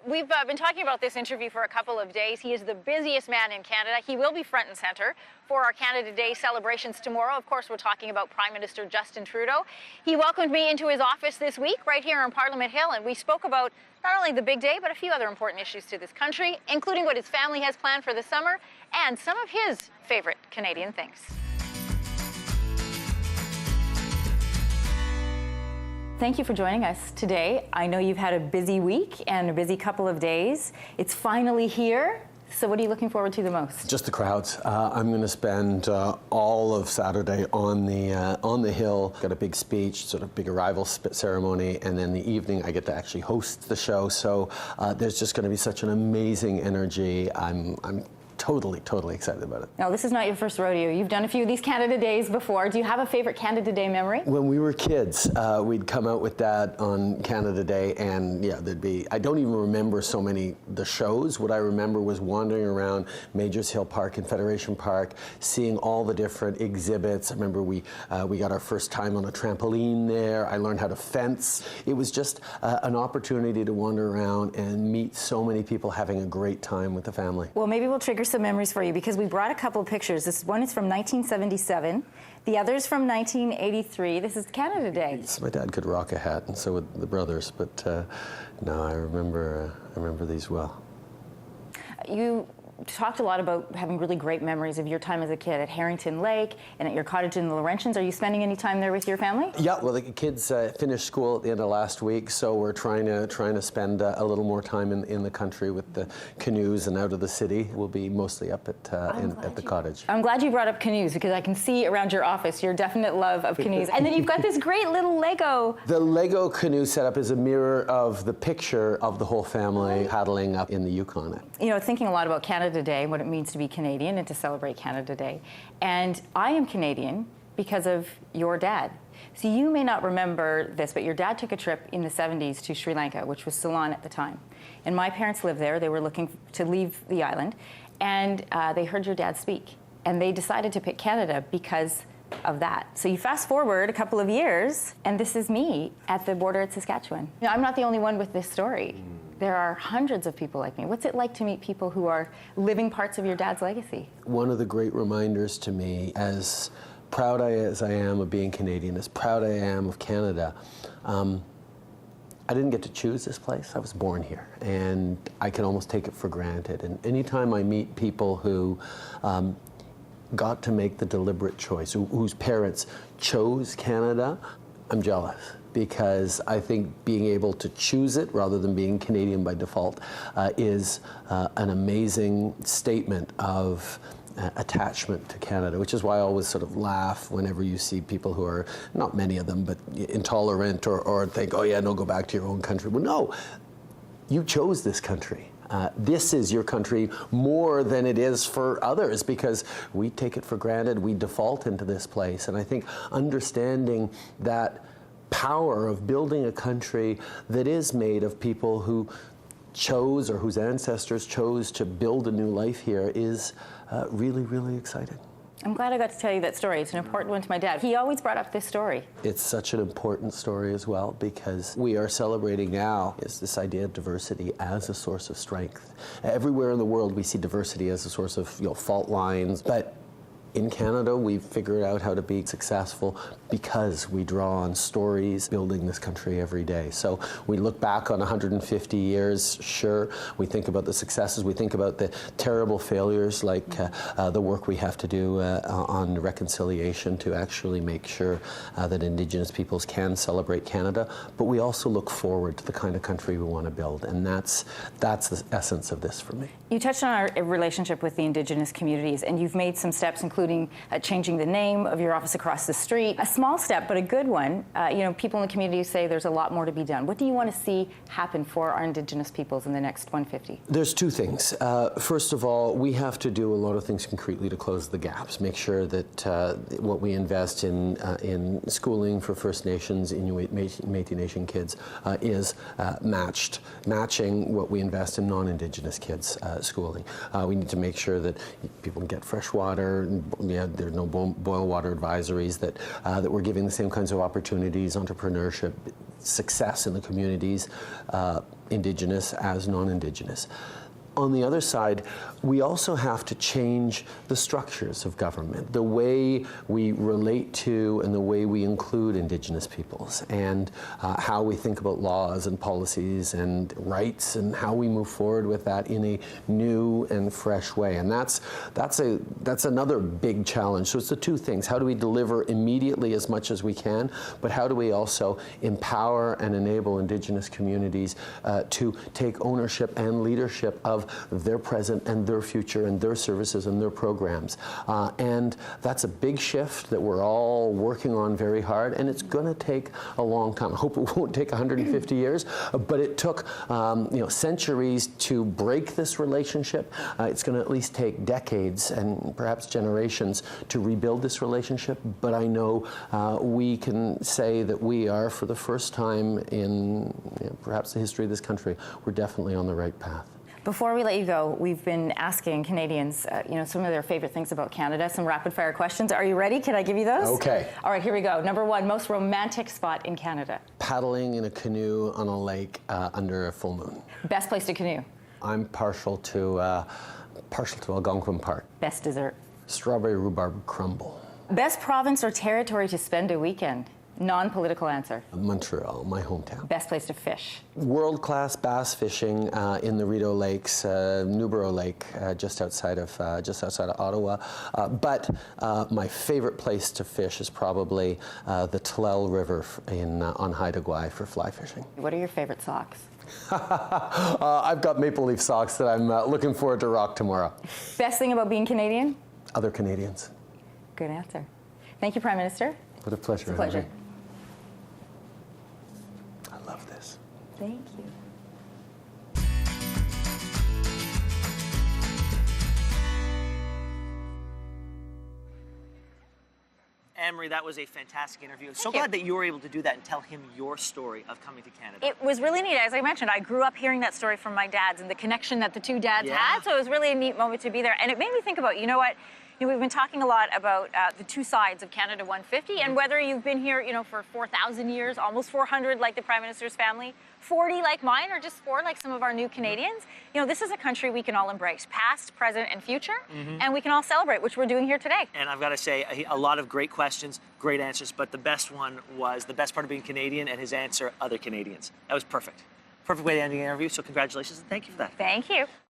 We've been talking about this interview for a couple of days. He is the busiest man in Canada. He will be front and center for our Canada Day celebrations tomorrow. Of course, we're talking about Prime Minister Justin Trudeau. He welcomed me into his office this week right here on Parliament Hill, and we spoke about not only the big day, but a few other important issues to this country, including what his family has planned for the summer and some of his favorite Canadian things. Thank you for joining us today. I know you've had a busy week and a busy couple of days. It's finally here. So what are you looking forward to the most? Just the crowds. I'm going to spend all of Saturday on the Hill. Got a big speech, sort of big arrival ceremony, and then the evening I get to actually host the show. So there's just going to be such an amazing energy. I'm totally excited about it. Now, this is not your first rodeo. You've done a few of these Canada Days before. Do you have a favorite Canada Day memory? When we were kids, we'd come out with Dad on Canada Day, and yeah, I don't even remember so many the shows. What I remember was wandering around Majors Hill Park and Federation Park, seeing all the different exhibits. I remember we got our first time on a trampoline there. I learned how to fence. It was just an opportunity to wander around and meet so many people having a great time with the family. Well, maybe we'll trigger some memories for you because we brought a couple of pictures. This one is from 1977. The other's from 1983. This is Canada Day. So my dad could rock a hat, and so would the brothers. But no, I remember these well. You talked a lot about having really great memories of your time as a kid at Harrington Lake and at your cottage in the Laurentians. Are you spending any time there with your family? Yeah, well, the kids finished school at the end of last week, so we're trying to spend a little more time in the country with the canoes and out of the city. We'll be mostly up at the cottage. I'm glad you brought up canoes because I can see around your office your definite love of canoes. And then you've got this great little Lego. The Lego canoe setup is a mirror of the picture of the whole family paddling up in the Yukon. You know, thinking a lot about Canada Day, what it means to be Canadian and to celebrate Canada Day. And I am Canadian because of your dad. So you may not remember this, but your dad took a trip in the 70s to Sri Lanka, which was Ceylon at the time. And my parents lived there. They were looking to leave the island. And they heard your dad speak. And they decided to pick Canada because of that. So you fast forward a couple of years, and this is me at the border at Saskatchewan. You know, I'm not the only one with this story. There are hundreds of people like me. What's it like to meet people who are living parts of your dad's legacy? One of the great reminders to me, as proud as I am of being Canadian, as proud I am of Canada, I didn't get to choose this place. I was born here, and I can almost take it for granted. And anytime I meet people who got to make the deliberate choice, whose parents chose Canada, I'm jealous. Because I think being able to choose it rather than being Canadian by default is an amazing statement of attachment to Canada, which is why I always sort of laugh whenever you see people who are, not many of them, but intolerant or think, oh yeah, no, go back to your own country. Well, no, you chose this country. This is your country more than it is for others because we take it for granted, we default into this place. And I think understanding that power of building a country that is made of people who chose or whose ancestors chose to build a new life here is really exciting. I'm glad I got to tell you that story. It's an important one to my dad. He always brought up this story. It's such an important story as well because we are celebrating now is this idea of diversity as a source of strength. Everywhere in the world we see diversity as a source of fault lines, but in Canada, we've figured out how to be successful because we draw on stories building this country every day. So we look back on 150 years, sure. We think about the successes. We think about the terrible failures like the work we have to do on reconciliation to actually make sure that Indigenous peoples can celebrate Canada. But we also look forward to the kind of country we want to build. And that's the essence of this for me. You touched on our relationship with the Indigenous communities, and you've made some steps, including changing the name of your office across the street. A small step, but a good one. People in the community say there's a lot more to be done. What do you want to see happen for our Indigenous peoples in the next 150? There's two things. First of all, we have to do a lot of things concretely to close the gaps, make sure that what we invest in schooling for First Nations, Inuit, Métis Nation kids is matching what we invest in non-Indigenous kids' schooling. We need to make sure that people can get fresh water. There are no boil water advisories, that we're giving the same kinds of opportunities, entrepreneurship, success in the communities Indigenous as non-Indigenous. On the other side, we also have to change the structures of government, the way we relate to and the way we include Indigenous peoples, and how we think about laws and policies and rights, and how we move forward with that in a new and fresh way. And that's another big challenge. So it's the two things: how do we deliver immediately as much as we can, but how do we also empower and enable Indigenous communities to take ownership and leadership of their present and their future and their services and their programs. And that's a big shift that we're all working on very hard, and it's going to take a long time. I hope it won't take 150 years, but it took centuries to break this relationship. It's going to at least take decades and perhaps generations to rebuild this relationship, but I know we can say that we are, for the first time in perhaps the history of this country, we're definitely on the right path. Before we let you go, we've been asking Canadians, some of their favorite things about Canada, some rapid-fire questions. Are you ready? Can I give you those? Okay. All right, here we go. Number one, most romantic spot in Canada? Paddling in a canoe on a lake under a full moon. Best place to canoe? I'm partial to Algonquin Park. Best dessert? Strawberry rhubarb crumble. Best province or territory to spend a weekend? Non-political answer. Montreal, my hometown. Best place to fish? World-class bass fishing in the Rideau Lakes, Newborough Lake, just outside of Ottawa. But my favorite place to fish is probably the Tlel River on Haida Gwaii for fly fishing. What are your favorite socks? I've got maple leaf socks that I'm looking forward to rock tomorrow. Best thing about being Canadian? Other Canadians. Good answer. Thank you, Prime Minister. What a pleasure. It's a pleasure. I love this. Thank you. Anne-Marie, that was a fantastic interview. So glad that you were able to do that and tell him your story of coming to Canada. It was really neat. As I mentioned, I grew up hearing that story from my dads and the connection that the two dads had. So it was really a neat moment to be there. And it made me think about, we've been talking a lot about the two sides of Canada 150, and whether you've been here, for 4,000 years, almost 400 like the Prime Minister's family, 40 like mine, or just 4 like some of our new Canadians. This is a country we can all embrace, past, present, and future, and we can all celebrate, which we're doing here today. And I've got to say, a lot of great questions, great answers, but the best one was the best part of being Canadian, and his answer, other Canadians. That was perfect. Perfect way to end the interview, so congratulations and thank you for that. Thank you.